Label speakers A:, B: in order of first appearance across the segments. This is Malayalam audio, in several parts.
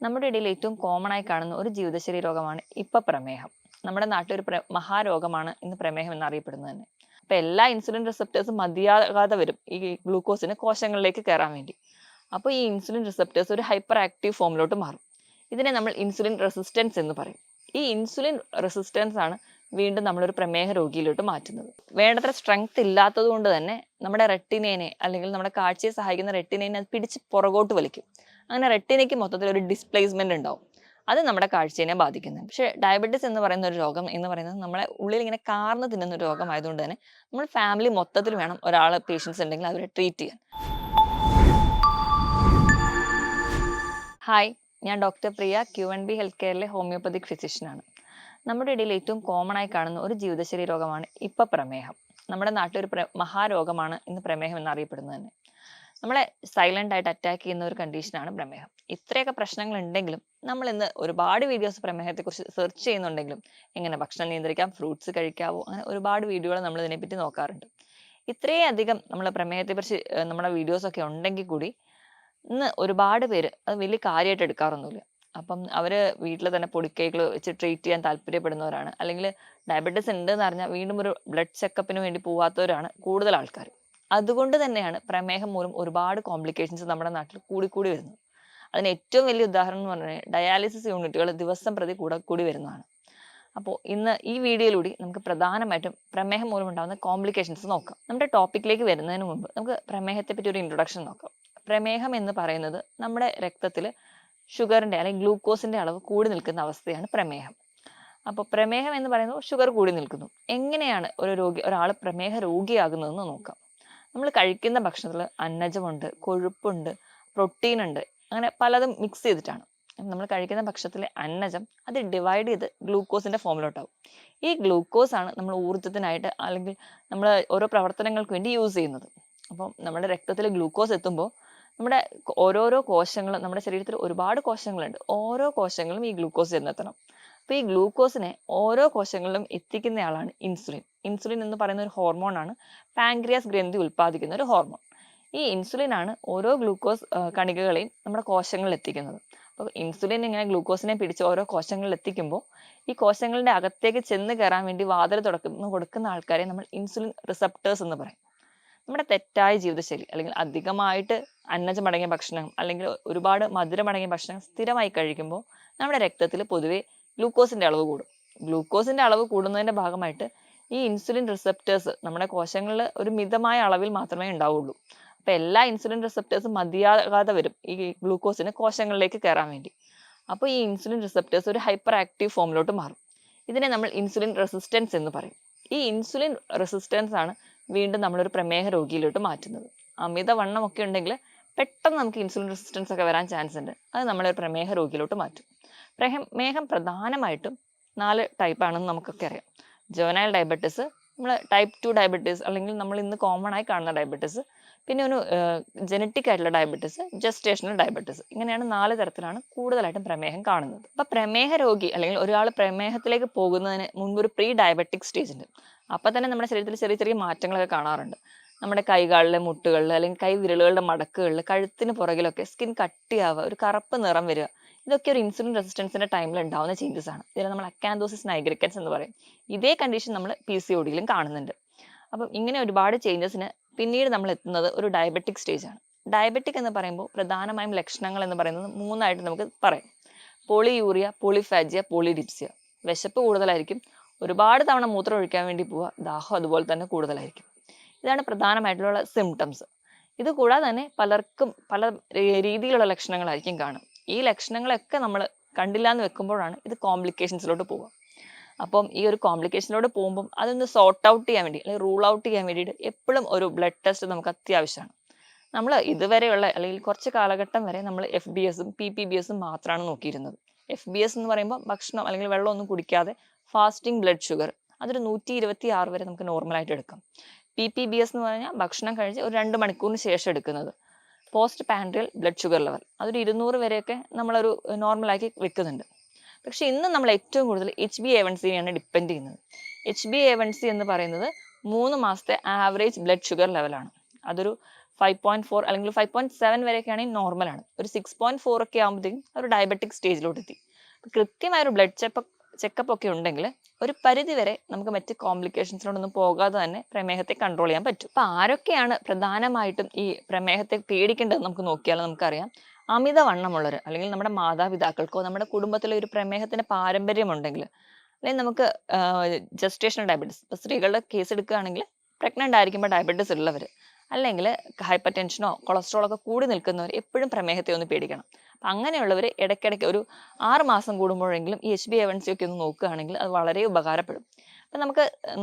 A: നമ്മുടെ ഇടയിൽ ഏറ്റവും കോമൺ ആയി കാണുന്ന ഒരു ജീവിതശൈലി രോഗമാണ് ഇപ്പൊ പ്രമേഹം. നമ്മുടെ നാട്ടിൽ ഒരു മഹാരോഗമാണ് ഇന്ന് പ്രമേഹം എന്നറിയപ്പെടുന്നത് തന്നെ. അപ്പൊ എല്ലാ ഇൻസുലിൻ റിസപ്റ്റേഴ്സും മതിയാകാതെ വരും ഈ ഗ്ലൂക്കോസിന് കോശങ്ങളിലേക്ക് കയറാൻ വേണ്ടി. അപ്പോൾ ഈ ഇൻസുലിൻ റിസപ്റ്റേഴ്സ് ഒരു ഹൈപ്പർ ആക്റ്റീവ് ഫോമിലോട്ട് മാറും. ഇതിനെ നമ്മൾ ഇൻസുലിൻ റെസിസ്റ്റൻസ് എന്ന് പറയും. ഈ ഇൻസുലിൻ റെസിസ്റ്റൻസ് ആണ് വീണ്ടും നമ്മളൊരു പ്രമേഹ രോഗിയിലോട്ട് മാറ്റുന്നത്. വേണ്ടത്ര സ്ട്രെങ്ത് ഇല്ലാത്തത് കൊണ്ട് തന്നെ നമ്മുടെ റെട്ടിനേനെ അല്ലെങ്കിൽ നമ്മുടെ കാഴ്ചയെ സഹായിക്കുന്ന റെട്ടിനേനെ അത് പിടിച്ച് പുറകോട്ട് വലിക്കും. അങ്ങനെ റെട്ടിനയ്ക്ക് മൊത്തത്തിൽ ഒരു ഡിസ്പ്ലേസ്മെന്റ് ഉണ്ടാവും. അത് നമ്മുടെ കാഴ്ചയെ ബാധിക്കുന്നുണ്ട്. പക്ഷേ ഡയബറ്റിസ് എന്ന് പറയുന്ന ഒരു രോഗം എന്ന് പറയുന്നത് നമ്മളെ ഉള്ളിൽ ഇങ്ങനെ കാർന്ന് തിന്നുന്ന ഒരു രോഗമായതുകൊണ്ട് തന്നെ നമ്മൾ ഫാമിലി മൊത്തത്തിൽ വേണം ഒരാൾ പേഷ്യൻസ് ഉണ്ടെങ്കിൽ അവരെ ട്രീറ്റ് ചെയ്യാൻ. ഹായ്, ഞാൻ ഡോക്ടർ പ്രിയ, QNB ഹെൽത്ത് കെയറിലെ ഹോമിയോപ്പതിക് ഫിസിഷ്യനാണ്. നമ്മുടെ ഇടയിൽ ഏറ്റവും കോമൺ ആയി കാണുന്ന ഒരു ജീവിതശൈലി രോഗമാണ് ഇപ്പൊ പ്രമേഹം. നമ്മുടെ നാട്ടിൽ ഒരു മഹാരോഗമാണ് ഇന്ന് പ്രമേഹം എന്നറിയപ്പെടുന്നത് തന്നെ. നമ്മളെ സൈലന്റ് ആയിട്ട് അറ്റാക്ക് ചെയ്യുന്ന ഒരു കണ്ടീഷനാണ് പ്രമേഹം. ഇത്രയൊക്കെ പ്രശ്നങ്ങൾ ഉണ്ടെങ്കിലും നമ്മൾ ഇന്ന് ഒരുപാട് വീഡിയോസ് പ്രമേഹത്തെക്കുറിച്ച് സെർച്ച് ചെയ്യുന്നുണ്ടെങ്കിലും എങ്ങനെ ഭക്ഷണം നിയന്ത്രിക്കാം, ഫ്രൂട്ട്സ് കഴിക്കാവോ, അങ്ങനെ ഒരുപാട് വീഡിയോകൾ നമ്മൾ ഇതിനെപ്പറ്റി നോക്കാറുണ്ട്. ഇത്രയും അധികം നമ്മൾ പ്രമേഹത്തെക്കുറിച്ച് നമ്മുടെ വീഡിയോസ് ഒക്കെ ഉണ്ടെങ്കിൽ കൂടി ഇന്ന് ഒരുപാട് പേര് അത് വലിയ കാര്യമായിട്ട് എടുക്കാറൊന്നുമില്ല. അപ്പം അവര് വീട്ടിൽ തന്നെ പൊടിക്കൈകൾ വെച്ച് ട്രീറ്റ് ചെയ്യാൻ താല്പര്യപ്പെടുന്നവരാണ്. അല്ലെങ്കിൽ ഡയബറ്റിസ് ഉണ്ട് എന്ന് അറിഞ്ഞാൽ വീണ്ടും ഒരു ബ്ലഡ് ചെക്കപ്പിന് വേണ്ടി പോവാത്തവരാണ് കൂടുതൽ ആൾക്കാർ. അതുകൊണ്ട് തന്നെയാണ് പ്രമേഹം മൂലം ഒരുപാട് കോംപ്ലിക്കേഷൻസ് നമ്മുടെ നാട്ടിൽ കൂടി വരുന്നത്. അതിന് ഏറ്റവും വലിയ ഉദാഹരണം എന്ന് പറഞ്ഞാൽ ഡയാലിസിസ് യൂണിറ്റുകൾ ദിവസം പ്രതി കൂടി വരുന്നതാണ്. അപ്പോൾ ഇന്ന് ഈ വീഡിയോയിലൂടെ നമുക്ക് പ്രധാനമായിട്ടും പ്രമേഹം മൂലം ഉണ്ടാകുന്ന കോംപ്ലിക്കേഷൻസ് നോക്കാം. നമ്മുടെ ടോപ്പിക്കിലേക്ക് വരുന്നതിന് മുമ്പ് നമുക്ക് പ്രമേഹത്തെ പറ്റി ഒരു ഇൻട്രൊഡക്ഷൻ നോക്കാം. പ്രമേഹം എന്ന് പറയുന്നത് നമ്മുടെ രക്തത്തിൽ ഷുഗറിന്റെ അല്ലെങ്കിൽ ഗ്ലൂക്കോസിന്റെ അളവ് കൂടി നിൽക്കുന്ന അവസ്ഥയാണ് പ്രമേഹം. അപ്പോൾ പ്രമേഹം എന്ന് പറയുന്നത് ഷുഗർ കൂടി നിൽക്കുന്നു. എങ്ങനെയാണ് ഒരാൾ പ്രമേഹ രോഗിയാകുന്നതെന്ന് നോക്കാം. നമ്മൾ കഴിക്കുന്ന ഭക്ഷണത്തിൽ അന്നജമുണ്ട്, കൊഴുപ്പുണ്ട്, പ്രോട്ടീൻ ഉണ്ട്, അങ്ങനെ പലതും മിക്സ് ചെയ്തിട്ടാണ്. നമ്മൾ കഴിക്കുന്ന ഭക്ഷണത്തിലെ അന്നജം അത് ഡിവൈഡ് ചെയ്ത് ഗ്ലൂക്കോസിന്റെ ഫോമിലോട്ടാവും. ഈ ഗ്ലൂക്കോസ് ആണ് നമ്മൾ ഊർജ്ജത്തിനായിട്ട് അല്ലെങ്കിൽ നമ്മൾ ഓരോ പ്രവർത്തനങ്ങൾക്ക് വേണ്ടി യൂസ് ചെയ്യുന്നത്. അപ്പം നമ്മുടെ രക്തത്തിൽ ഗ്ലൂക്കോസ് എത്തുമ്പോൾ നമ്മുടെ ഓരോരോ കോശങ്ങളും, നമ്മുടെ ശരീരത്തിൽ ഒരുപാട് കോശങ്ങളുണ്ട്, ഓരോ കോശങ്ങളും ഈ ഗ്ലൂക്കോസ് ചെന്നെത്തണം. അപ്പൊ ഈ ഗ്ലൂക്കോസിനെ ഓരോ കോശങ്ങളിലും എത്തിക്കുന്നയാളാണ് ഇൻസുലിൻ. ഇൻസുലിൻ എന്ന് പറയുന്ന ഒരു ഹോർമോൺ ആണ്, പാൻക്രിയാസ് ഗ്രന്ഥി ഉൽപ്പാദിക്കുന്ന ഒരു ഹോർമോൺ. ഈ ഇൻസുലിൻ ആണ് ഓരോ ഗ്ലൂക്കോസ് കണികകളെയും നമ്മുടെ കോശങ്ങളിൽ എത്തിക്കുന്നത്. അപ്പോൾ ഇൻസുലിൻ ഇങ്ങനെ ഗ്ലൂക്കോസിനെ പിടിച്ച് ഓരോ കോശങ്ങളിൽ എത്തിക്കുമ്പോൾ ഈ കോശങ്ങളുടെ അകത്തേക്ക് ചെന്ന് കയറാൻ വേണ്ടി വാതിൽ കൊടുക്കുന്ന ആൾക്കാരെ നമ്മൾ ഇൻസുലിൻ റിസപ്റ്റേഴ്സ് എന്ന് പറയും. നമ്മുടെ തെറ്റായ ജീവിതശൈലി അല്ലെങ്കിൽ അധികമായിട്ട് അന്നജമടങ്ങിയ ഭക്ഷണം അല്ലെങ്കിൽ ഒരുപാട് മധുരമടങ്ങിയ ഭക്ഷണം സ്ഥിരമായി കഴിക്കുമ്പോൾ നമ്മുടെ രക്തത്തിൽ പൊതുവെ ഗ്ലൂക്കോസിന്റെ അളവ് കൂടും. ഗ്ലൂക്കോസിന്റെ അളവ് കൂടുന്നതിന്റെ ഭാഗമായിട്ട് ഈ ഇൻസുലിൻ റിസപ്റ്റേഴ്സ് നമ്മുടെ കോശങ്ങളിൽ ഒരു മിതമായ അളവിൽ മാത്രമേ ഉണ്ടാവുള്ളൂ. അപ്പൊ എല്ലാ ഇൻസുലിൻ റിസപ്റ്റേഴ്സും മതിയാകാതെ വരും ഈ ഗ്ലൂക്കോസിന് കോശങ്ങളിലേക്ക് കയറാൻ വേണ്ടി. അപ്പോൾ ഈ ഇൻസുലിൻ റിസപ്റ്റേഴ്സ് ഒരു ഹൈപ്പർ ആക്റ്റീവ് ഫോമിലോട്ട് മാറും. ഇതിനെ നമ്മൾ ഇൻസുലിൻ റെസിസ്റ്റൻസ് എന്ന് പറയും. ഈ ഇൻസുലിൻ റെസിസ്റ്റൻസ് ആണ് വീണ്ടും നമ്മളൊരു പ്രമേഹ രോഗിയിലോട്ട് മാറ്റുന്നത്. അമിതവണ്ണം ഒക്കെ ഉണ്ടെങ്കിൽ പെട്ടെന്ന് നമുക്ക് ഇൻസുലിൻ റെസിസ്റ്റൻസ് ഒക്കെ വരാൻ ചാൻസ് ഉണ്ട്. അത് നമ്മളെ പ്രമേഹ രോഗിയിലോട്ട് മാറ്റും. പ്രമേഹം പ്രധാനമായിട്ടും 4 ടൈപ്പ് ആണെന്ന് നമുക്കൊക്കെ അറിയാം. ജുവനൈൽ ഡയബറ്റിസ്, നമ്മൾ ടൈപ്പ് 2 ഡയബറ്റിസ് അല്ലെങ്കിൽ നമ്മൾ ഇന്ന് കോമൺ ആയി കാണുന്ന ഡയബറ്റിസ്, പിന്നെ ഒരു ജനറ്റിക് ആയിട്ടുള്ള ഡയബറ്റിസ്, ജസ്റ്റേഷണൽ ഡയബറ്റിസ്. ഇങ്ങനെയാണ് 4 തരത്തിലാണ് കൂടുതലായിട്ടും പ്രമേഹം കാണുന്നത്. അപ്പൊ പ്രമേഹ രോഗി അല്ലെങ്കിൽ ഒരാൾ പ്രമേഹത്തിലേക്ക് പോകുന്നതിന് മുൻപ് ഒരു പ്രീ ഡയബറ്റിക് സ്റ്റേജ് ഉണ്ട്. അപ്പൊ തന്നെ നമ്മുടെ ശരീരത്തിൽ ചെറിയ ചെറിയ മാറ്റങ്ങളൊക്കെ കാണാറുണ്ട്. നമ്മുടെ കൈകളിലെ മുട്ടുകളിൽ അല്ലെങ്കിൽ കൈ വിരലുകളുടെ മടക്കുകളിൽ, കഴുത്തിന് പുറകിലൊക്കെ സ്കിൻ കട്ടിയാവുക, ഒരു കറുപ്പ് നിറം വരിക, ഇതൊക്കെ ഒരു ഇൻസുലിൻ റെസിസ്റ്റൻസിന്റെ ടൈമിൽ ഉണ്ടാവുന്ന ചേഞ്ചസ് ആണ്. ഇതിനെ നമ്മൾ അക്കാന്തോസിസ് നൈഗ്രിക്കൻസ് എന്ന് പറയും. ഇതേ കണ്ടീഷൻ നമ്മൾ PCOD-യിലും കാണുന്നുണ്ട്. അപ്പം ഇങ്ങനെ ഒരുപാട് ചേഞ്ചസിന് പിന്നീട് നമ്മൾ എത്തുന്നത് ഒരു ഡയബറ്റിക് സ്റ്റേജ് ആണ്. ഡയബറ്റിക് എന്ന് പറയുമ്പോൾ പ്രധാനമായും ലക്ഷണങ്ങൾ എന്ന് പറയുന്നത് 3 നമുക്ക് പറയാം. Polyuria, polyphagia, polydipsia. വിശപ്പ് കൂടുതലായിരിക്കും, ഒരുപാട് തവണ മൂത്രം ഒഴിക്കാൻ വേണ്ടി പോവുക, ദാഹം അതുപോലെ തന്നെ കൂടുതലായിരിക്കും. ഇതാണ് പ്രധാനമായിട്ടുള്ള സിംറ്റംസ്. ഇത് കൂടാതെ തന്നെ പലർക്കും പല രീതിയിലുള്ള ലക്ഷണങ്ങളായിരിക്കും കാണും. ഈ ലക്ഷണങ്ങളൊക്കെ നമ്മൾ കണ്ടില്ല എന്ന് വെക്കുമ്പോഴാണ് ഇത് കോംപ്ലിക്കേഷൻസിലോട്ട് പോവുക. അപ്പം ഈ ഒരു കോംപ്ലിക്കേഷനിലോട്ട് പോകുമ്പോൾ അതൊന്ന് സോർട്ട് ഔട്ട് ചെയ്യാൻ വേണ്ടി അല്ലെങ്കിൽ റൂൾ ഔട്ട് ചെയ്യാൻ വേണ്ടിയിട്ട് എപ്പോഴും ഒരു ബ്ലഡ് ടെസ്റ്റ് നമുക്ക് അത്യാവശ്യമാണ്. നമ്മൾ ഇതുവരെയുള്ള അല്ലെങ്കിൽ കുറച്ച് കാലഘട്ടം വരെ നമ്മൾ FBS-ഉം PPBS-ഉം മാത്രമാണ് നോക്കിയിരുന്നത്. FBS എന്ന് പറയുമ്പോൾ ഭക്ഷണം അല്ലെങ്കിൽ വെള്ളമൊന്നും കുടിക്കാതെ ഫാസ്റ്റിംഗ് ബ്ലഡ് ഷുഗർ, അതൊരു 126 വരെ നമുക്ക് നോർമലായിട്ട് എടുക്കാം. PPBS എന്ന് പറഞ്ഞാൽ ഭക്ഷണം കഴിച്ച് ഒരു 2 മണിക്കൂറിന് ശേഷം എടുക്കുന്നത്. പോസ്റ്റ് പാൻട്രിയൽ ബ്ലഡ് ഷുഗർ ലെവൽ അതൊരു 200 വരെയൊക്കെ നമ്മളൊരു നോർമലാക്കി വെക്കുന്നുണ്ട്. പക്ഷെ ഇന്ന് നമ്മൾ ഏറ്റവും കൂടുതൽ HbA1c-നെയാണ് ഡിപ്പെൻഡ് ചെയ്യുന്നത്. HbA1c എന്ന് പറയുന്നത് 3 മാസത്തെ ആവറേജ് ബ്ലഡ് ഷുഗർ ലെവലാണ്. അതൊരു 5.4 അല്ലെങ്കിൽ 5.7 വരെയൊക്കെ ആണെങ്കിൽ നോർമലാണ്. ഒരു 6.4 ഒക്കെ ആകുമ്പോഴത്തേക്കും ഒരു ഡയബറ്റിക് സ്റ്റേജിലോട്ട് എത്തി. കൃത്യമായ ഒരു ബ്ലഡ് ചെക്കപ്പ് ഒക്കെ ഉണ്ടെങ്കിൽ ഒരു പരിധി വരെ നമുക്ക് മറ്റ് കോംപ്ലിക്കേഷൻസിലോടൊന്നും പോകാതെ തന്നെ പ്രമേഹത്തെ കൺട്രോൾ ചെയ്യാൻ പറ്റും. അപ്പൊ ആരൊക്കെയാണ് പ്രധാനമായിട്ടും ഈ പ്രമേഹത്തെ പേടിക്കേണ്ടത് നമുക്ക് നോക്കിയാൽ നമുക്കറിയാം. അമിതവണ്ണമുള്ളവർ അല്ലെങ്കിൽ നമ്മുടെ മാതാപിതാക്കൾക്കോ നമ്മുടെ കുടുംബത്തിലെ ഒരു പ്രമേഹത്തിന്റെ പാരമ്പര്യമുണ്ടെങ്കിൽ, അല്ലെങ്കിൽ നമുക്ക് ജസ്റ്റേഷണൽ ഡയബറ്റീസ്, ഇപ്പൊ സ്ത്രീകളുടെ കേസ് എടുക്കുകയാണെങ്കിൽ പ്രഗ്നന്റ് ആയിരിക്കുമ്പോൾ ഡയബറ്റീസ് ഉള്ളവർ, അല്ലെങ്കിൽ ഹൈപ്പർ ടെൻഷനോ കൊളസ്ട്രോളോ ഒക്കെ കൂടി നിൽക്കുന്നവർ എപ്പോഴും പ്രമേഹത്തെ ഒന്ന് പേടിക്കണം. അപ്പം അങ്ങനെയുള്ളവർ ഇടയ്ക്കിടയ്ക്ക് ഒരു 6 മാസം കൂടുമ്പോഴെങ്കിലും ഈ HbA1c ഒക്കെ ഒന്ന് നോക്കുകയാണെങ്കിൽ അത് വളരെ ഉപകാരപ്പെടും. അപ്പം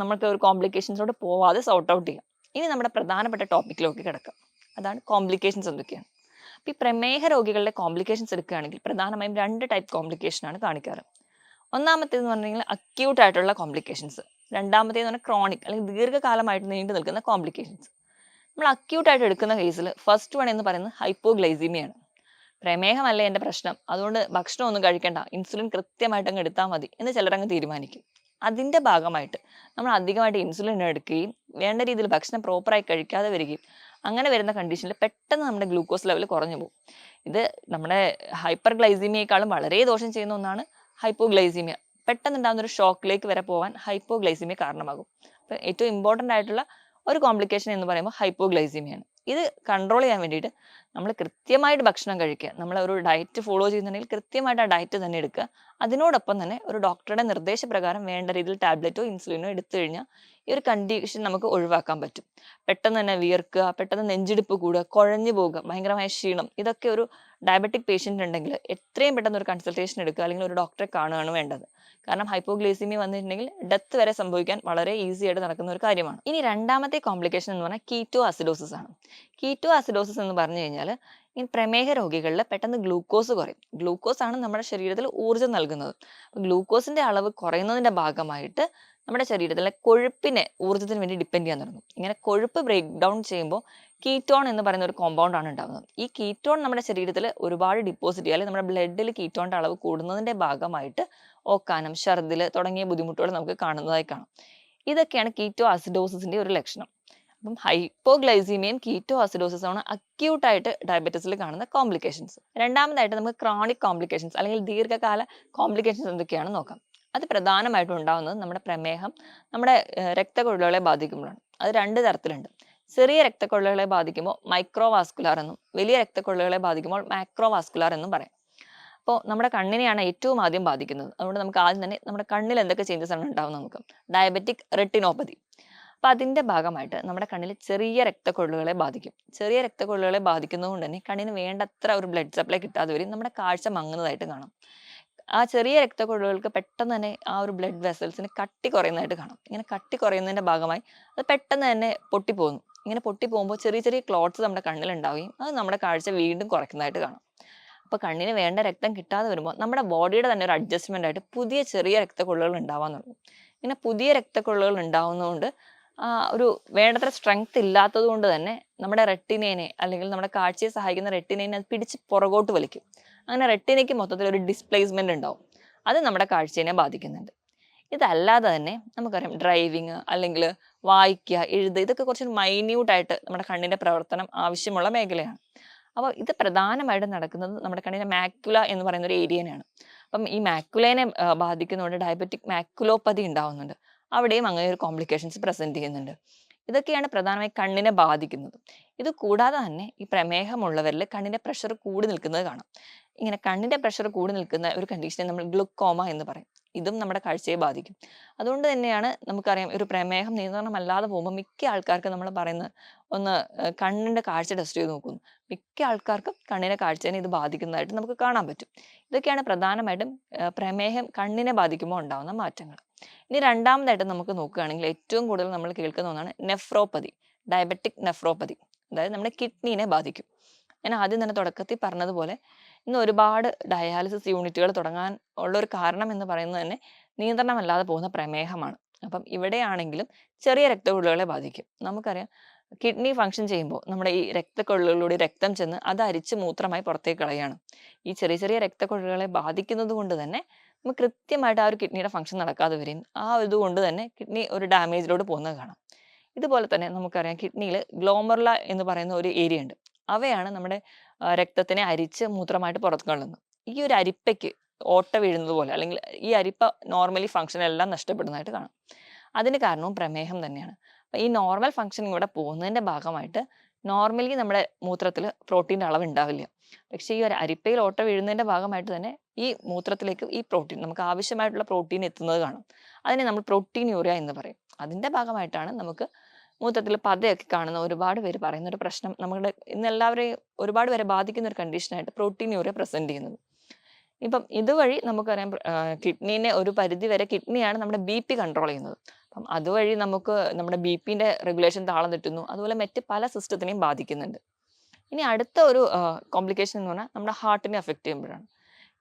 A: നമുക്ക് ഒരു കോംപ്ലിക്കേഷൻസോട് പോവാതെ സോർട്ട് ഔട്ട് ചെയ്യാം. ഇനി നമ്മുടെ പ്രധാനപ്പെട്ട ടോപ്പിക്കിലേക്ക് കിടക്കാം. അതാണ് കോംപ്ലിക്കേഷൻസ് എന്തൊക്കെയാണ്. അപ്പം ഈ പ്രമേഹ രോഗികളുടെ കോംപ്ലിക്കേഷൻസ് എടുക്കുകയാണെങ്കിൽ പ്രധാനമായും 2 ടൈപ്പ് കോംപ്ലിക്കേഷനാണ് കാണിക്കാറ്. ഒന്നാമത്തേതെന്ന് പറഞ്ഞു കഴിഞ്ഞാൽ അക്യൂട്ട് ആയിട്ടുള്ള കോംപ്ലിക്കേഷൻസ്. രണ്ടാമത്തേന്ന് പറഞ്ഞാൽ ക്രോണിക് അല്ലെങ്കിൽ ദീർഘകാലമായിട്ട് നീണ്ടു നിൽക്കുന്ന കോംപ്ലിക്കേഷൻസ്. നമ്മൾ അക്യൂട്ട് ആയിട്ട് എടുക്കുന്ന കേസിൽ ഫസ്റ്റ് വൺ എന്ന് പറയുന്നത് ഹൈപ്പോഗ്ലൈസീമിയാണ്. പ്രമേഹമല്ല എൻ്റെ പ്രശ്നം, അതുകൊണ്ട് ഭക്ഷണം ഒന്നും കഴിക്കണ്ട, ഇൻസുലിൻ കൃത്യമായിട്ട് അങ്ങ് എടുത്താൽ മതി എന്ന് ചിലരങ്ങ് തീരുമാനിക്കും. അതിൻ്റെ ഭാഗമായിട്ട് നമ്മൾ അധികമായിട്ട് ഇൻസുലിൻ എടുക്കുകയും വേണ്ട രീതിയിൽ ഭക്ഷണം പ്രോപ്പറായി കഴിക്കാതെ വരികയും അങ്ങനെ വരുന്ന കണ്ടീഷനിൽ പെട്ടെന്ന് നമ്മുടെ ഗ്ലൂക്കോസ് ലെവൽ കുറഞ്ഞു പോകും. ഇത് നമ്മുടെ ഹൈപ്പർ ഗ്ലൈസീമിയേക്കാളും വളരെ ദോഷം ചെയ്യുന്ന ഒന്നാണ് ഹൈപ്പോഗ്ലൈസീമിയ. പെട്ടെന്നുണ്ടാകുന്ന ഒരു ഷോക്കിലേക്ക് വരെ പോകാൻ ഹൈപ്പോഗ്ലൈസീമിയ കാരണമാകും. അപ്പം ഏറ്റവും ഇമ്പോർട്ടൻ്റ് ആയിട്ടുള്ള ഒരു കോംപ്ലിക്കേഷൻ എന്ന് പറയുമ്പോൾ ഹൈപ്പോഗ്ലൈസീമിയാണ്. ഇത് കൺട്രോൾ ചെയ്യാൻ വേണ്ടിയിട്ട് നമ്മൾ കൃത്യമായിട്ട് ഭക്ഷണം കഴിക്കുക. നമ്മൾ ഒരു ഡയറ്റ് ഫോളോ ചെയ്യുന്നുണ്ടെങ്കിൽ കൃത്യമായിട്ട് ആ ഡയറ്റ് തന്നെ എടുക്കുക. അതിനോടൊപ്പം തന്നെ ഒരു ഡോക്ടറുടെ നിർദ്ദേശപ്രകാരം വേണ്ട രീതിയിൽ ടാബ്ലറ്റോ ഇൻസുലിനോ എടുത്തു കഴിഞ്ഞാൽ ഈ ഒരു കണ്ടീഷൻ നമുക്ക് ഒഴിവാക്കാൻ പറ്റും. പെട്ടെന്ന് തന്നെ വിയർക്കുക, പെട്ടെന്ന് നെഞ്ചിടിപ്പ് കൂടുക, കുഴഞ്ഞു പോകുക, ഭയങ്കരമായ ക്ഷീണം, ഇതൊക്കെ ഒരു ഡയബറ്റിക് പേഷ്യൻ്റ് ഉണ്ടെങ്കിൽ എത്രയും പെട്ടെന്ന് ഒരു കൺസൾട്ടേഷൻ എടുക്കുക, അല്ലെങ്കിൽ ഒരു ഡോക്ടറെ കാണുകയാണ് വേണ്ടത്. കാരണം ഹൈപ്പോഗ്ലൈസീമിയ വന്നിട്ടുണ്ടെങ്കിൽ ഡെത്ത് വരെ സംഭവിക്കാൻ വളരെ ഈസി ആയിട്ട് നടക്കുന്ന ഒരു കാര്യമാണ്. ഇനി രണ്ടാമത്തെ കോംപ്ലിക്കേഷൻ എന്ന് പറഞ്ഞാൽ കീറ്റോ അസിഡോസിസ് ആണ്. കീറ്റോ അസിഡോസിസ് എന്ന് പറഞ്ഞു കഴിഞ്ഞാൽ ഈ പ്രമേഹ രോഗികളിൽ പെട്ടെന്ന് ഗ്ലൂക്കോസ് കുറയും. ഗ്ലൂക്കോസ് ആണ് നമ്മുടെ ശരീരത്തിൽ ഊർജ്ജം നൽകുന്നത്. ഗ്ലൂക്കോസിന്റെ അളവ് കുറയുന്നതിന്റെ ഭാഗമായിട്ട് നമ്മുടെ ശരീരത്തിലെ കൊഴുപ്പിനെ ഊർജ്ജത്തിന് വേണ്ടി ഡിപ്പെൻഡ് ചെയ്യാൻ തുടങ്ങും. ഇങ്ങനെ കൊഴുപ്പ് ബ്രേക്ക് ഡൗൺ ചെയ്യുമ്പോൾ കീറ്റോൺ എന്ന് പറയുന്ന ഒരു കോമ്പൗണ്ട് ആണ് ഉണ്ടാകുന്നത്. ഈ കീറ്റോൺ നമ്മുടെ ശരീരത്തിൽ ഒരുപാട് ഡിപ്പോസിറ്റ് ചെയ്യുക, അല്ലെങ്കിൽ നമ്മുടെ ബ്ലഡിൽ കീറ്റോണിന്റെ അളവ് കൂടുന്നതിന്റെ ഭാഗമായിട്ട് ഓക്കാനം, ഛർദിൽ തുടങ്ങിയ ബുദ്ധിമുട്ടുകൾ നമുക്ക് കാണുന്നതായി കാണാം. ഇതൊക്കെയാണ് കീറ്റോ അസിഡോസിന്റെ ഒരു ലക്ഷണം. അപ്പം ഹൈപ്പോഗ്ലൈസീമിയയും കീറ്റോ അസിഡോസിസും ആണ് അക്യൂട്ടായിട്ട് ഡയബറ്റീസിൽ കാണുന്ന കോംപ്ലിക്കേഷൻസ്. രണ്ടാമതായിട്ട് നമുക്ക് ക്രോണിക് കോംപ്ലിക്കേഷൻസ് അല്ലെങ്കിൽ ദീർഘകാല കോംപ്ലിക്കേഷൻസ് എന്തൊക്കെയാണെന്ന് നോക്കാം. അത് പ്രധാനമായിട്ടും ഉണ്ടാകുന്നത് നമ്മുടെ പ്രമേഹം നമ്മുടെ രക്തക്കുഴലുകളെ ബാധിക്കുമ്പോഴാണ്. അത് 2 തരത്തിലുണ്ട്. ചെറിയ രക്തക്കുഴലുകളെ ബാധിക്കുമ്പോൾ മൈക്രോവാസ്കുലാർ എന്നും വലിയ രക്തക്കുഴലുകളെ ബാധിക്കുമ്പോൾ മാക്രോവാസ്കുലാർ എന്നും പറയാം. അപ്പോൾ നമ്മുടെ കണ്ണിനെയാണ് ഏറ്റവും ആദ്യം ബാധിക്കുന്നത്. അതുകൊണ്ട് നമുക്ക് ആദ്യം തന്നെ നമ്മുടെ കണ്ണിൽ എന്തൊക്കെ ചേഞ്ചസ് ആണ് ഉണ്ടാവുന്നത് നോക്കാം. Diabetic retinopathy. അപ്പം അതിൻ്റെ ഭാഗമായിട്ട് നമ്മുടെ കണ്ണിൽ ചെറിയ രക്തക്കൊഴലുകളെ ബാധിക്കും. ചെറിയ രക്തക്കൊഴലുകളെ ബാധിക്കുന്നതുകൊണ്ട് തന്നെ കണ്ണിന് വേണ്ടത്ര ഒരു ബ്ലഡ് സപ്ലൈ കിട്ടാതെ വരും, നമ്മുടെ കാഴ്ച മങ്ങുന്നതായിട്ട് കാണാം. ആ ചെറിയ രക്തക്കൊഴലുകൾക്ക് പെട്ടെന്ന് തന്നെ ആ ഒരു ബ്ലഡ് വെസൽസിന് കട്ടി കുറയുന്നതായിട്ട് കാണാം. ഇങ്ങനെ കട്ടി കുറയുന്നതിൻ്റെ ഭാഗമായി അത് പെട്ടെന്ന് തന്നെ പൊട്ടിപ്പോകുന്നു. ഇങ്ങനെ പൊട്ടിപ്പോകുമ്പോൾ ചെറിയ ചെറിയ ക്ലോട്ട്സ് നമ്മുടെ കണ്ണിൽ ഉണ്ടാവുകയും അത് നമ്മുടെ കാഴ്ച വീണ്ടും കുറയ്ക്കുന്നതായിട്ട് കാണാം. അപ്പോൾ കണ്ണിന് വേണ്ട രക്തം കിട്ടാതെ വരുമ്പോൾ നമ്മുടെ ബോഡിയുടെ തന്നെ ഒരു അഡ്ജസ്റ്റ്മെൻ്റ് ആയിട്ട് പുതിയ ചെറിയ രക്തക്കൊഴലുകൾ ഉണ്ടാവാൻ തുടങ്ങും. ഇങ്ങനെ പുതിയ രക്തക്കൊഴലുകൾ ഉണ്ടാവുന്നതുകൊണ്ട് ഒരു വേണ്ടത്ര സ്ട്രെങ്ത് ഇല്ലാത്തത് കൊണ്ട് തന്നെ നമ്മുടെ റെട്ടിനേനെ അല്ലെങ്കിൽ നമ്മുടെ കാഴ്ചയെ സഹായിക്കുന്ന റെട്ടിനേനെ അത് പിടിച്ച് പുറകോട്ട് വലിക്കും. അങ്ങനെ റെട്ടിനയ്ക്ക് മൊത്തത്തിൽ ഒരു ഡിസ്പ്ലേസ്മെന്റ് ഉണ്ടാവും. അത് നമ്മുടെ കാഴ്ചയെ ബാധിക്കുന്നുണ്ട്. ഇതല്ലാതെ തന്നെ നമുക്കറിയാം ഡ്രൈവിങ് അല്ലെങ്കിൽ വായിക്കുക, എഴുതുക, ഇതൊക്കെ കുറച്ച് മൈന്യൂട്ടായിട്ട് നമ്മുടെ കണ്ണിന്റെ പ്രവർത്തനം ആവശ്യമുള്ള മേഖലയാണ്. അപ്പോൾ ഇത് പ്രധാനമായിട്ടും നടക്കുന്നത് നമ്മുടെ കണ്ണിന്റെ മാക്യുല എന്ന് പറയുന്ന ഒരു ഏരിയനെയാണ്. അപ്പം ഈ മാക്യുലേനെ ബാധിക്കുന്നതുകൊണ്ട് ഡയബറ്റിക് മാക്യുലോപ്പതി ഉണ്ടാവുന്നുണ്ട്. അവിടെയും അങ്ങനെ ഒരു കോംപ്ലിക്കേഷൻസ് പ്രസന്റ് ചെയ്യുന്നുണ്ട്. ഇതൊക്കെയാണ് പ്രധാനമായി കണ്ണിനെ ബാധിക്കുന്നത്. ഇത് കൂടാതെ തന്നെ ഈ പ്രമേഹമുള്ളവരിൽ കണ്ണിന്റെ പ്രഷർ കൂടി നിൽക്കുന്നത് കാണാം. ഇങ്ങനെ കണ്ണിന്റെ പ്രഷർ കൂടി നിൽക്കുന്ന ഒരു കണ്ടീഷനെ നമ്മൾ ഗ്ലുക്കോമ എന്ന് പറയും. ഇതും നമ്മുടെ കാഴ്ചയെ ബാധിക്കും. അതുകൊണ്ട് തന്നെയാണ് നമുക്കറിയാം ഒരു പ്രമേഹം നിയന്ത്രണമല്ലാതെ പോകുമ്പോൾ മിക്ക ആൾക്കാർക്കും നമ്മൾ പറയുന്നത് ഒന്ന് കണ്ണിന്റെ കാഴ്ച ടെസ്റ്റ് ചെയ്ത് നോക്കുന്നു. മിക്ക ആൾക്കാർക്കും കണ്ണിന്റെ കാഴ്ചയെ ഇത് ബാധിക്കുന്നതായിട്ട് നമുക്ക് കാണാൻ പറ്റും. ഇതൊക്കെയാണ് പ്രധാനമായിട്ടും പ്രമേഹം കണ്ണിനെ ബാധിക്കുമ്പോൾ ഉണ്ടാകുന്ന മാറ്റങ്ങൾ. ഇനി രണ്ടാമതായിട്ട് നമുക്ക് നോക്കുകയാണെങ്കിൽ ഏറ്റവും കൂടുതൽ നമ്മൾ കേൾക്കുന്ന ഒന്നാണ് നെഫ്രോപ്പതി, ഡയബറ്റിക് നെഫ്രോപ്പതി. അതായത് നമ്മുടെ കിഡ്നീനെ ബാധിക്കും. ഞാൻ ആദ്യം തന്നെ തുടക്കത്തിൽ പറഞ്ഞതുപോലെ ഇന്ന് ഒരുപാട് ഡയാലിസിസ് യൂണിറ്റുകൾ തുടങ്ങാൻ ഉള്ള ഒരു കാരണം എന്ന് പറയുന്നത് തന്നെ നിയന്ത്രണമല്ലാതെ പോകുന്ന പ്രമേഹമാണ്. അപ്പം ഇവിടെയാണെങ്കിലും ചെറിയ രക്തക്കൊഴലുകളെ ബാധിക്കും. നമുക്കറിയാം കിഡ്നി ഫങ്ഷൻ ചെയ്യുമ്പോൾ നമ്മുടെ ഈ രക്തക്കൊഴലുകളിലൂടെ രക്തം ചെന്ന് അത് അരിച്ച് മൂത്രമായി പുറത്തേക്ക് കളയാണ്. ഈ ചെറിയ ചെറിയ രക്തക്കൊഴലുകളെ ബാധിക്കുന്നത് കൊണ്ട് തന്നെ നമുക്ക് കൃത്യമായിട്ട് ആ ഒരു കിഡ്നിയുടെ ഫങ്ഷൻ നടക്കാതെ വരും. ആ ഇതുകൊണ്ട് തന്നെ കിഡ്നി ഒരു ഡാമേജിലോട്ട് പോകുന്നത് കാണാം. ഇതുപോലെ തന്നെ നമുക്കറിയാം കിഡ്നിയിൽ ഗ്ലോമർല എന്ന് പറയുന്ന ഒരു ഏരിയ ഉണ്ട്. അവയാണ് നമ്മുടെ രക്തത്തിനെ അരിച്ച് മൂത്രമായിട്ട് പുറത്ത് കളയുന്നത്. ഈ ഒരു അരിപ്പയ്ക്ക് ഓട്ട വീഴുന്നത് പോലെ അല്ലെങ്കിൽ ഈ അരിപ്പ നോർമലി ഫംഗ്ഷൻ എല്ലാം നഷ്ടപ്പെടുന്നതായിട്ട് കാണാം. അതിന് കാരണവും പ്രമേഹം തന്നെയാണ്. അപ്പൊ ഈ നോർമൽ ഫംഗ്ഷനിങ് കൂടെ പോകുന്നതിന്റെ ഭാഗമായിട്ട് നോർമലി നമ്മുടെ മൂത്രത്തിൽ പ്രോട്ടീൻ്റെ അളവ് ഉണ്ടാവില്ല. പക്ഷേ ഈ ഒരു അരിപ്പയിൽ ഓട്ട വീഴുന്നതിന്റെ ഭാഗമായിട്ട് തന്നെ ഈ മൂത്രത്തിലേക്ക് ഈ പ്രോട്ടീൻ നമുക്ക് ആവശ്യമായിട്ടുള്ള പ്രോട്ടീൻ എത്തുന്നത് കാണും. അതിനെ നമ്മൾ പ്രോട്ടീൻ യൂറിയ എന്ന് പറയും. അതിന്റെ ഭാഗമായിട്ടാണ് നമുക്ക് മൂത്രത്തിൽ പതയൊക്കെ കാണുന്ന ഒരുപാട് പേര് പറയുന്ന ഒരു പ്രശ്നം നമ്മുടെ ഇന്ന് എല്ലാവരെയും ഒരുപാട് പേരെ ബാധിക്കുന്ന ഒരു കണ്ടീഷനായിട്ട് പ്രോട്ടീൻ യൂറിയ പ്രസന്റ് ചെയ്യുന്നത്. ഇപ്പം ഇതുവഴി നമുക്കറിയാം കിഡ്നീനെ ഒരു പരിധി വരെ കിഡ്നിയാണ് നമ്മുടെ BP കൺട്രോൾ ചെയ്യുന്നത്. അപ്പം അതുവഴി നമുക്ക് നമ്മുടെ BPന്റെ റെഗുലേഷൻ താളം തെറ്റുന്നു. അതുപോലെ മറ്റ് പല സിസ്റ്റത്തിനെയും ബാധിക്കുന്നുണ്ട്. ഇനി അടുത്ത ഒരു കോംപ്ലിക്കേഷൻ എന്ന് പറഞ്ഞാൽ നമ്മുടെ ഹാർട്ടിനെ അഫക്റ്റ് ചെയ്യുമ്പോഴാണ്.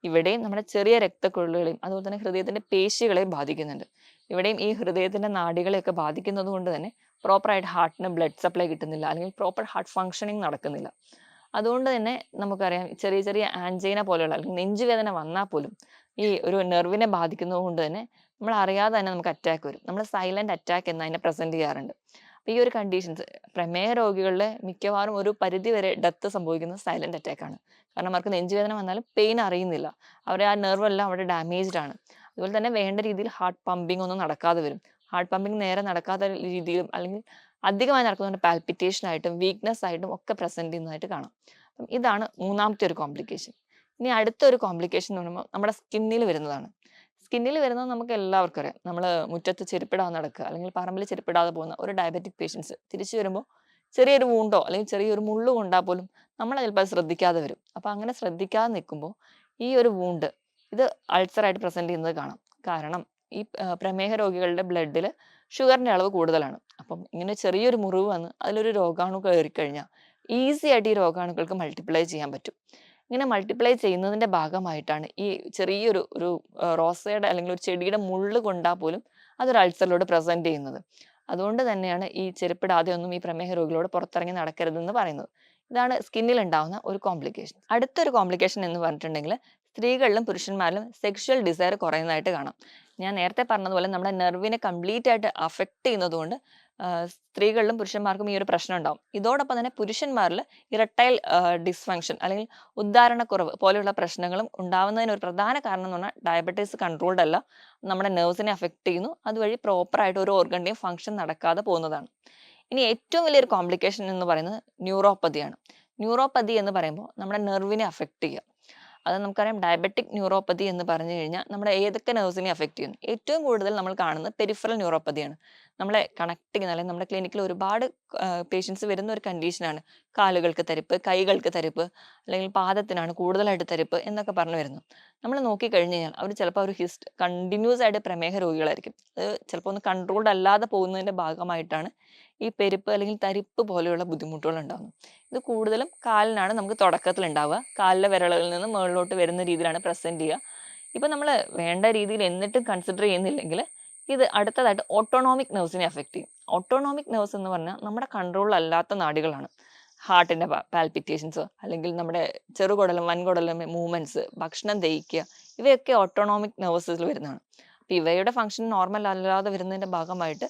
A: ഇവിടെയും നമ്മുടെ ചെറിയ രക്തക്കുഴലുകളെയും അതുപോലെ തന്നെ ഹൃദയത്തിന്റെ പേശികളെയും ബാധിക്കുന്നുണ്ട്. ഇവിടെയും ഈ ഹൃദയത്തിന്റെ നാഡികളെയൊക്കെ ബാധിക്കുന്നത് കൊണ്ട് തന്നെ പ്രോപ്പറായിട്ട് ഹാർട്ടിന് ബ്ലഡ് സപ്ലൈ കിട്ടുന്നില്ല, അല്ലെങ്കിൽ പ്രോപ്പർ ഹാർട്ട് ഫങ്ഷനിങ് നടക്കുന്നില്ല. അതുകൊണ്ട് തന്നെ നമുക്കറിയാം ചെറിയ ചെറിയ ആൻജൈന പോലെയുള്ള അല്ലെങ്കിൽ നെഞ്ചുവേദന വന്നാൽ പോലും ഈ ഒരു നെർവിനെ ബാധിക്കുന്നത് കൊണ്ട് തന്നെ നമ്മൾ അറിയാതെ തന്നെ നമുക്ക് അറ്റാക്ക് വരും. നമ്മൾ സൈലന്റ് അറ്റാക്ക് എന്ന് അതിനെ പ്രസന്റ് ചെയ്യാറുണ്ട്. അപ്പോൾ ഈ ഒരു കണ്ടീഷൻസ് പ്രമേഹ രോഗികളിലെ മിക്കവാറും ഒരു പരിധി വരെ ഡെത്ത് സംഭവിക്കുന്നത് സൈലന്റ് അറ്റാക്ക് ആണ്. കാരണം അവർക്ക് നെഞ്ചുവേദന വന്നാലും പെയിൻ അറിയുന്നില്ല. അവരുടെ ആ നെർവ് എല്ലാം അവിടെ ഡാമേജ്ഡ് ആണ്. അതുപോലെ തന്നെ വേണ്ട രീതിയിൽ ഹാർട്ട് പമ്പിംഗ് ഒന്നും നടക്കാതെ വരും. ഹാർട്ട് പമ്പിംഗ് നേരെ നടക്കാത്ത രീതിയിലും അല്ലെങ്കിൽ അധികമായി നടക്കുന്നതുകൊണ്ട് പാൽപിറ്റേഷൻ ആയിട്ടും വീക്ക്നെസ് ആയിട്ടും ഒക്കെ പ്രസന്റ് ചെയ്യുന്നതായിട്ട് കാണാം. അപ്പം ഇതാണ് മൂന്നാമത്തെ ഒരു കോംപ്ലിക്കേഷൻ. ഇനി അടുത്തൊരു കോംപ്ലിക്കേഷൻ എന്ന് പറയുമ്പോൾ നമ്മുടെ സ്കിന്നിൽ വരുന്നതാണ്. സ്കിന്നിൽ വരുന്നത് നമുക്ക് എല്ലാവർക്കും അറിയാം. നമ്മൾ മുറ്റത്ത് ചെരുപ്പിടാതെ നടക്കുക അല്ലെങ്കിൽ പറമ്പിൽ ചെരുപ്പിടാതെ പോകുന്ന ഒരു ഡയബറ്റിക് പേഷ്യൻസ് തിരിച്ചു വരുമ്പോൾ ചെറിയൊരു വൂണ്ടോ അല്ലെങ്കിൽ ചെറിയൊരു മുള്ളു കൊണ്ടാൽ പോലും നമ്മൾ ചിലപ്പോൾ അത് ശ്രദ്ധിക്കാതെ വരും. അപ്പം അങ്ങനെ ശ്രദ്ധിക്കാതെ നിൽക്കുമ്പോൾ ഈ ഒരു വൂണ്ട് ഇത് അൾസറായിട്ട് പ്രസന്റ് ചെയ്യുന്നത് കാണാം. കാരണം ഈ പ്രമേഹ രോഗികളുടെ ബ്ലഡിൽ ഷുഗറിന്റെ അളവ് കൂടുതലാണ്. അപ്പം ഇങ്ങനെ ചെറിയൊരു മുറിവ് വന്ന് അതിലൊരു രോഗാണു കയറിക്കഴിഞ്ഞാൽ ഈസി ആയിട്ട് ഈ രോഗാണുക്കൾക്ക് മൾട്ടിപ്ലൈ ചെയ്യാൻ പറ്റും. ഇങ്ങനെ മൾട്ടിപ്ലൈ ചെയ്യുന്നതിന്റെ ഭാഗമായിട്ടാണ് ഈ ചെറിയൊരു ഒരു റോസയുടെ അല്ലെങ്കിൽ ഒരു ചെടിയുടെ മുള്ള് കൊണ്ടാൽ പോലും അതൊരു അൾസറിലോട് പ്രസന്റ് ചെയ്യുന്നത്. അതുകൊണ്ട് തന്നെയാണ് ഈ ചെരുപ്പിടാതെ ഒന്നും ഈ പ്രമേഹ രോഗികളോട് പുറത്തിറങ്ങി നടക്കരുതെന്ന് പറയുന്നത്. ഇതാണ് സ്കിന്നിൽ ഉണ്ടാവുന്ന ഒരു കോംപ്ലിക്കേഷൻ. അടുത്തൊരു കോംപ്ലിക്കേഷൻ എന്ന് പറഞ്ഞിട്ടുണ്ടെങ്കിൽ സ്ത്രീകളിലും പുരുഷന്മാരിലും സെക്ഷൽ ഡിസയർ കുറയുന്നതായിട്ട് കാണാം. ഞാൻ നേരത്തെ പറഞ്ഞതുപോലെ നമ്മുടെ നെർവിനെ കംപ്ലീറ്റ് ആയിട്ട് അഫക്റ്റ് ചെയ്യുന്നത് കൊണ്ട് സ്ത്രീകളിലും പുരുഷന്മാർക്കും ഈ ഒരു പ്രശ്നം ഉണ്ടാവും. ഇതോടൊപ്പം തന്നെ പുരുഷന്മാരിൽ ഇറട്ടൈൽ ഡിസ്ഫങ്ഷൻ അല്ലെങ്കിൽ ഉദ്ധാരണക്കുറവ് പോലെയുള്ള പ്രശ്നങ്ങളും ഉണ്ടാവുന്നതിന് ഒരു പ്രധാന കാരണം എന്ന് പറഞ്ഞാൽ ഡയബറ്റീസ് കൺട്രോൾഡ് അല്ല, നമ്മുടെ നെർവ്സിനെ അഫക്റ്റ് ചെയ്യുന്നു. അതുവഴി പ്രോപ്പറായിട്ട് ഒരു ഓർഗന്റെയും ഫങ്ഷൻ നടക്കാതെ പോകുന്നതാണ്. ഇനി ഏറ്റവും വലിയൊരു കോംപ്ലിക്കേഷൻ എന്ന് പറയുന്നത് ന്യൂറോപ്പതിയാണ്. ന്യൂറോപ്പതി എന്ന് പറയുമ്പോൾ നമ്മുടെ നെർവിനെ അഫക്റ്റ് ചെയ്യുക. അത് നമുക്കറിയാം ഡയബറ്റിക് ന്യൂറോപ്പതി എന്ന് പറഞ്ഞു കഴിഞ്ഞാൽ നമ്മുടെ ഏതൊക്കെ നെർവ്സിനെ അഫക്റ്റ് ചെയ്യുന്നു. ഏറ്റവും കൂടുതൽ നമ്മൾ കാണുന്നത് പെരിഫറൽ ന്യൂറോപ്പതിയാണ്. നമ്മളെ കണക്ട് ചെയ്യുന്ന അല്ലെങ്കിൽ നമ്മുടെ ക്ലിനിക്കിൽ ഒരുപാട് പേഷ്യൻസ് വരുന്ന ഒരു കണ്ടീഷനാണ് കാലുകൾക്ക് തരിപ്പ്, കൈകൾക്ക് തരിപ്പ്, അല്ലെങ്കിൽ പാദത്തിനാണ് കൂടുതലായിട്ട് തരിപ്പ് എന്നൊക്കെ പറഞ്ഞു വരുന്നു. നമ്മൾ നോക്കിക്കഴിഞ്ഞ് കഴിഞ്ഞാൽ അവർ ചിലപ്പോൾ ഒരു കണ്ടിന്യൂസ് ആയിട്ട് പ്രമേഹ രോഗികളായിരിക്കും. അത് ചിലപ്പോൾ ഒന്ന് കൺട്രോൾഡ് അല്ലാതെ പോകുന്നതിന്റെ ഭാഗമായിട്ടാണ് ഈ പെരുപ്പ് അല്ലെങ്കിൽ തരിപ്പ് പോലെയുള്ള ബുദ്ധിമുട്ടുകൾ ഉണ്ടാകുന്നത്. ഇത് കൂടുതലും കാലിനാണ് നമുക്ക് തുടക്കത്തിൽ ഉണ്ടാവുക. കാലിലെ വിരലുകളിൽ നിന്ന് മുകളിലോട്ട് വരുന്ന രീതിയിലാണ് പ്രസന്റ് ചെയ്യുക. ഇപ്പം നമ്മൾ വേണ്ട രീതിയിൽ എന്നിട്ടും കൺസിഡർ ചെയ്യുന്നില്ലെങ്കിൽ ഇത് അടുത്തതായിട്ട് ഓട്ടോണോമിക് നെർവ്സിനെ അഫക്റ്റ് ചെയ്യും. ഓട്ടോണോമിക് നെർവ്സ് എന്ന് പറഞ്ഞാൽ നമ്മുടെ കൺട്രോളിൽ അല്ലാത്ത നാഡികളാണ്. ഹാർട്ടിന്റെ പാൽപിറ്റേഷൻസ് അല്ലെങ്കിൽ നമ്മുടെ ചെറുകുടലും വൻകുടലും മൂവ്മെന്റ്സ്, ഭക്ഷണം ദഹിക്കുക, ഇവയൊക്കെ ഓട്ടോണോമിക് നെർവ്സിൽ വരുന്നതാണ്. അപ്പം ഇവയുടെ ഫംഗ്ഷൻ നോർമൽ അല്ലാതെ വരുന്നതിന്റെ ഭാഗമായിട്ട്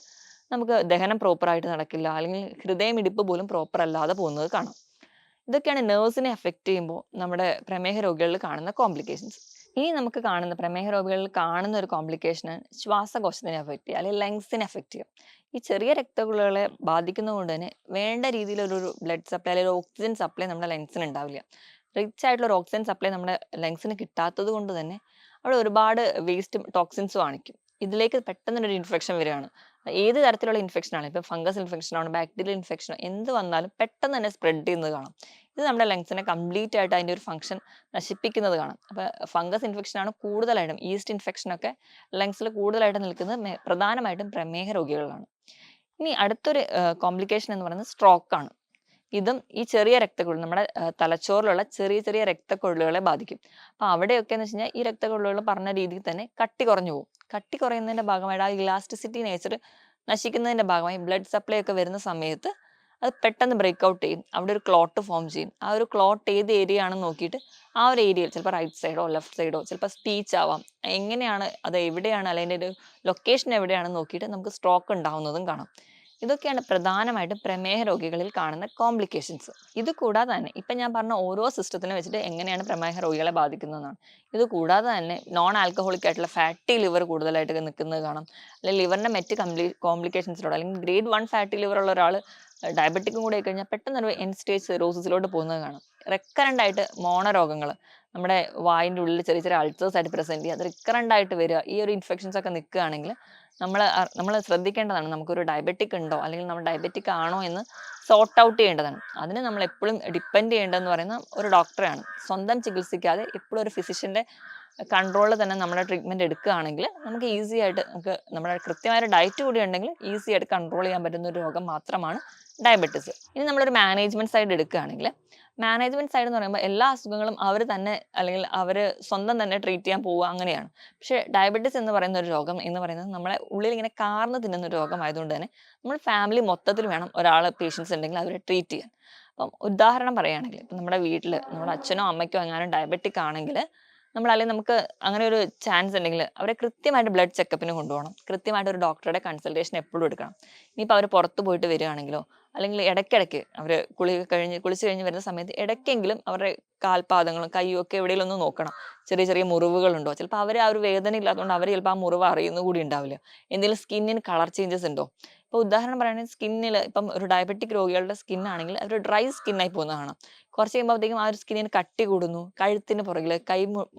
A: നമുക്ക് ദഹനം പ്രോപ്പറായിട്ട് നടക്കില്ല, അല്ലെങ്കിൽ ഹൃദയമിടിപ്പ് പോലും പ്രോപ്പർ അല്ലാതെ പോകുന്നത് കാണാം. ഇതൊക്കെയാണ് നെർവ്സിനെ അഫക്റ്റ് ചെയ്യുമ്പോൾ നമ്മുടെ പ്രമേഹ രോഗികളിൽ കാണുന്ന കോംപ്ലിക്കേഷൻസ്. ഇനി നമുക്ക് കാണുന്ന പ്രമേഹ രോഗികളിൽ കാണുന്ന ഒരു കോംപ്ലിക്കേഷനാണ് ശ്വാസകോശത്തിനെ അഫക്റ്റ് ചെയ്യുക അല്ലെങ്കിൽ ലങ്സിനെ അഫക്റ്റ് ചെയ്യുക. ഈ ചെറിയ രക്തക്കുഴലുകളെ ബാധിക്കുന്നതുകൊണ്ട് തന്നെ വേണ്ട രീതിയിലൊരു ബ്ലഡ് സപ്ലൈ അല്ലെങ്കിൽ ഓക്സിജൻ സപ്ലൈ നമ്മുടെ ലങ്സിന് ഉണ്ടാവില്ല. റിച്ച് ആയിട്ടുള്ള ഒരു ഓക്സിജൻ സപ്ലൈ നമ്മുടെ ലങ്സിന് കിട്ടാത്തത് കൊണ്ട് തന്നെ അവിടെ ഒരുപാട് വേസ്റ്റ് ടോക്സിൻസ് കാണിക്കും. ഇതിലേക്ക് പെട്ടെന്നൊരു ഇൻഫെക്ഷൻ വരികയാണ്. ഏത് തരത്തിലുള്ള ഇൻഫെക്ഷൻ ആണ്, ഇപ്പം ഫംഗസ് ഇൻഫെക്ഷൻ ആണ്, ബാക്ടീരിയൽ ഇൻഫെക്ഷൻ, എന്ത് വന്നാലും പെട്ടെന്ന് തന്നെ സ്പ്രെഡ് ചെയ്യുന്നത് കാണാം. ഇത് നമ്മുടെ ലങ്സിനെ കംപ്ലീറ്റ് ആയിട്ട് അതിൻ്റെ ഒരു ഫംഗ്ഷൻ നശിപ്പിക്കുന്നത് കാണാം. അപ്പോൾ ഫംഗസ് ഇൻഫെക്ഷൻ ആണ് കൂടുതലായിട്ടും, ഈസ്റ്റ് ഇൻഫെക്ഷൻ ഒക്കെ ലങ്സിൽ കൂടുതലായിട്ട് നിൽക്കുന്നത് പ്രധാനമായിട്ടും പ്രമേഹ രോഗികളിലാണ്. ഇനി അടുത്തൊരു കോംപ്ലിക്കേഷൻ എന്ന് പറയുന്നത് സ്ട്രോക്ക് ആണ്. ഇതും ഈ ചെറിയ രക്തക്കുഴൽ നമ്മുടെ തലച്ചോറിലുള്ള ചെറിയ ചെറിയ രക്തക്കുഴലുകളെ ബാധിക്കും. അപ്പൊ അവിടെയൊക്കെ എന്ന് വെച്ച് കഴിഞ്ഞാൽ ഈ രക്തക്കുഴലുകൾ പറഞ്ഞ രീതിയിൽ തന്നെ കട്ടി കുറഞ്ഞു പോകും. കട്ടി കുറയുന്നതിന്റെ ഭാഗമായിട്ട് ആ ഇലാസ്റ്റിസിറ്റി നേച്ചർ നശിക്കുന്നതിന്റെ ഭാഗമായി ബ്ലഡ് സപ്ലൈ ഒക്കെ വരുന്ന സമയത്ത് അത് പെട്ടെന്ന് ബ്രേക്ക് ഔട്ട് ചെയ്യും. അവിടെ ഒരു ക്ലോട്ട് ഫോം ചെയ്യും. ആ ഒരു ക്ലോട്ട് ഏത് ഏരിയ ആണെന്ന് നോക്കിയിട്ട് ആ ഒരു ഏരിയയിൽ ചിലപ്പോൾ റൈറ്റ് സൈഡോ ലെഫ്റ്റ് സൈഡോ ചിലപ്പോൾ സ്പീച്ച് ആവാം, എങ്ങനെയാണ് അത് എവിടെയാണ് അല്ലെങ്കിൽ ഒരു ലൊക്കേഷൻ എവിടെയാണെന്ന് നോക്കിയിട്ട് നമുക്ക് സ്ട്രോക്ക് ഉണ്ടാവുന്നതും കാണാം. ഇതൊക്കെയാണ് പ്രധാനമായിട്ടും പ്രമേഹ രോഗികളിൽ കാണുന്ന കോംപ്ലിക്കേഷൻസ്. ഇത് കൂടാതെ തന്നെ ഇപ്പം ഞാൻ പറഞ്ഞ ഓരോ സിസ്റ്റത്തിനെ വെച്ചിട്ട് എങ്ങനെയാണ് പ്രമേഹ രോഗികളെ ബാധിക്കുന്നതെന്നാണ്. ഇത് കൂടാതെ തന്നെ നോൺ ആൽക്കഹോളിക് ആയിട്ടുള്ള ഫാറ്റി ലിവർ കൂടുതലായിട്ട് നിൽക്കുന്നത് കാണാം. അല്ലെങ്കിൽ ലിവറിന്റെ മറ്റ് കോംപ്ലിക്കേഷൻസിലൂടെ അല്ലെങ്കിൽ ഗ്രേഡ് 1 ഫാറ്റി ലിവർ ഉള്ള ഒരാൾ ഡയബറ്റിക്കും കൂടെ ആയിക്കഴിഞ്ഞാൽ പെട്ടെന്നൊരു എൻഡ് സ്റ്റേജ് സിറോസിസിലോട്ട് പോകുന്നത് കാണാം. റെക്കറൻ്റ് ആയിട്ട് മോണരോഗങ്ങൾ, നമ്മുടെ വായിൻ്റെ ഉള്ളിൽ ചെറിയ ചെറിയ അൾസേഴ്സ് ആയിട്ട് പ്രസന്റ് ചെയ്യുക, അത് റിക്കറൻ്റ് ആയിട്ട് വരിക, ഈ ഒരു ഇൻഫെക്ഷൻസ് ഒക്കെ നിൽക്കുകയാണെങ്കിൽ നമ്മൾ ശ്രദ്ധിക്കേണ്ടതാണ്. നമുക്കൊരു ഡയബറ്റിക് ഉണ്ടോ അല്ലെങ്കിൽ നമ്മൾ ഡയബറ്റിക് ആണോ എന്ന് സോർട്ട് ഔട്ട് ചെയ്യേണ്ടതാണ്. അതിന് നമ്മൾ എപ്പോഴും ഡിപ്പെൻഡ് ചെയ്യേണ്ടതെന്ന് പറയുന്ന ഒരു ഡോക്ടറെയാണ്. സ്വന്തം ചികിത്സിക്കാതെ എപ്പോഴും ഒരു ഫിസിഷ്യൻ്റെ കൺട്രോളിൽ തന്നെ നമ്മുടെ ട്രീറ്റ്മെൻറ്റ് എടുക്കുകയാണെങ്കിൽ നമുക്ക് ഈസി ആയിട്ട് നമുക്ക് നമ്മുടെ കൃത്യമായ ഒരു ഡയറ്റ് കൂടി ഉണ്ടെങ്കിൽ ഈസി ആയിട്ട് കൺട്രോൾ ചെയ്യാൻ പറ്റുന്ന ഒരു രോഗം മാത്രമാണ് ഡയബറ്റിസ്. ഇനി നമ്മളൊരു മാനേജ്മെൻറ്റ് സൈഡ് എടുക്കുകയാണെങ്കിൽ, മാനേജ്മെൻറ്റ് സൈഡ് എന്ന് പറയുമ്പോൾ എല്ലാ അസുഖങ്ങളും അവർ തന്നെ അല്ലെങ്കിൽ അവർ സ്വന്തം തന്നെ ട്രീറ്റ് ചെയ്യാൻ പോവുക അങ്ങനെയാണ്. പക്ഷേ ഡയബറ്റിസ് എന്ന് പറയുന്ന ഒരു രോഗം എന്ന് പറയുന്നത് നമ്മളെ ഉള്ളിൽ ഇങ്ങനെ കാർന്ന് തിന്നുന്ന ഒരു രോഗമായതുകൊണ്ട് തന്നെ നമ്മൾ ഫാമിലി മൊത്തത്തിൽ വേണം ഒരാൾ പേഷ്യൻസ് ഉണ്ടെങ്കിൽ അവരെ ട്രീറ്റ് ചെയ്യാൻ. അപ്പം ഉദാഹരണം പറയുകയാണെങ്കിൽ ഇപ്പം നമ്മുടെ വീട്ടിൽ നമ്മുടെ അച്ഛനോ അമ്മയ്ക്കോ എങ്ങാനും ഡയബറ്റിക് ആണെങ്കിൽ അല്ലെങ്കിൽ നമുക്ക് അങ്ങനെ ഒരു ചാൻസ് ഉണ്ടെങ്കിൽ അവരെ കൃത്യമായിട്ട് ബ്ലഡ് ചെക്കപ്പിന് കൊണ്ടുപോകണം. കൃത്യമായിട്ട് ഒരു ഡോക്ടറുടെ കൺസൾട്ടേഷൻ എപ്പോഴും എടുക്കണം. ഇനിയിപ്പോൾ അവർ പുറത്ത് പോയിട്ട് വരികയാണെങ്കിലോ അല്ലെങ്കിൽ ഇടയ്ക്കിടയ്ക്ക് അവർ കുളിച്ച് കഴിഞ്ഞ് വരുന്ന സമയത്ത് ഇടയ്ക്കെങ്കിലും അവരുടെ കാൽപാദങ്ങളും കയ്യും ഒക്കെ എവിടെയെങ്കിലും ഒന്ന് നോക്കണം. ചെറിയ ചെറിയ മുറിവുകളുണ്ടോ? ചിലപ്പോൾ അവർ ആ ഒരു വേദന ഇല്ലാത്തതുകൊണ്ട് അവർ ചിലപ്പോൾ ആ മുറിവ് അറിയുന്നത് കൂടി ഉണ്ടാവില്ല. എന്തെങ്കിലും സ്കിന്നിന് കളർ ചേഞ്ചസ് ഉണ്ടോ? ഇപ്പോൾ ഉദാഹരണം പറയുകയാണെങ്കിൽ സ്കിന്നിൽ ഇപ്പം ഒരു ഡയബറ്റിക് രോഗികളുടെ സ്കിന്നാണെങ്കിൽ അവർ ഡ്രൈ സ്കിന്നായി പോകുന്നത് കാണാം. കുറച്ച് കഴിയുമ്പോഴത്തേക്കും ആ ഒരു സ്കിന്നിന് കട്ടി കൂടുന്നു. കഴുത്തിന് പുറകിൽ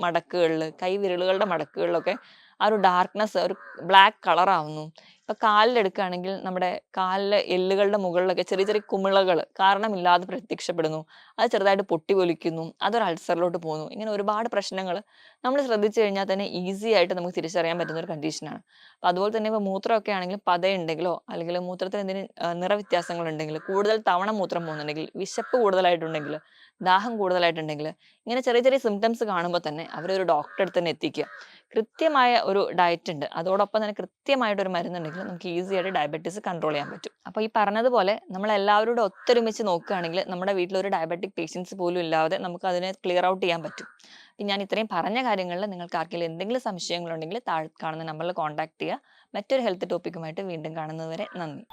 A: മടക്കുകളിൽ, കൈ വിരലുകളുടെ മടക്കുകളിലൊക്കെ ആ ഒരു ഡാർക്ക്നെസ്, ഒരു ബ്ലാക്ക് കളർ ആവുന്നു. ഇപ്പൊ കാലിലെടുക്കുകയാണെങ്കിൽ നമ്മുടെ കാലിലെ എല്ലുകളുടെ മുകളിലൊക്കെ ചെറിയ ചെറിയ കുമിളകൾ കാരണമില്ലാതെ പ്രത്യക്ഷപ്പെടുന്നു. അത് ചെറുതായിട്ട് പൊട്ടിപ്പൊലിക്കുന്നു. അതൊരു അൾസറിലോട്ട് പോകുന്നു. ഇങ്ങനെ ഒരുപാട് പ്രശ്നങ്ങൾ നമ്മൾ ശ്രദ്ധിച്ചു കഴിഞ്ഞാൽ തന്നെ ഈസി ആയിട്ട് നമുക്ക് തിരിച്ചറിയാൻ പറ്റുന്ന ഒരു കണ്ടീഷനാണ്. അപ്പൊ അതുപോലെ തന്നെ ഇപ്പോൾ മൂത്രമൊക്കെ ആണെങ്കിൽ പതയുണ്ടെങ്കിലോ അല്ലെങ്കിൽ മൂത്രത്തിന് എന്തെങ്കിലും നിറവ്യത്യാസങ്ങൾ ഉണ്ടെങ്കിൽ, കൂടുതൽ തവണ മൂത്രം പോകുന്നുണ്ടെങ്കിൽ, വിശപ്പ് കൂടുതലായിട്ടുണ്ടെങ്കിൽ, ദാഹം കൂടുതലായിട്ടുണ്ടെങ്കിൽ, ഇങ്ങനെ ചെറിയ ചെറിയ സിംറ്റംസ് കാണുമ്പോൾ തന്നെ അവരൊരു ഡോക്ടറെ അടുത്ത് തന്നെ എത്തിക്കുക. കൃത്യമായ ഒരു ഡയറ്റ് ഉണ്ട്, അതോടൊപ്പം തന്നെ കൃത്യമായിട്ടൊരു മരുന്നുണ്ടെങ്കിൽ നമുക്ക് ഈസി ആയിട്ട് ഡയബറ്റീസ് കൺട്രോൾ ചെയ്യാൻ പറ്റും. അപ്പോൾ ഈ പറഞ്ഞതുപോലെ നമ്മൾ എല്ലാവരോടും ഒത്തൊരുമിച്ച് നോക്കുകയാണെങ്കിൽ നമ്മുടെ വീട്ടിലൊരു ഡയബറ്റിക് പേഷ്യൻസ് പോലും ഇല്ലാതെ നമുക്ക് അതിനെ ക്ലിയർ ഔട്ട് ചെയ്യാൻ പറ്റും. ഞാൻ ഇത്രയും പറഞ്ഞ കാര്യങ്ങളിൽ നിങ്ങൾക്ക് ആർക്കെങ്കിലും എന്തെങ്കിലും സംശയങ്ങളുണ്ടെങ്കിൽ താഴെ കാണുന്ന നമ്പറിൽ കോൺടാക്ട് ചെയ്യുക. മറ്റൊരു ഹെൽത്ത് ടോപ്പിക്കുമായിട്ട് വീണ്ടും കാണുന്നതുവരെ നന്ദി.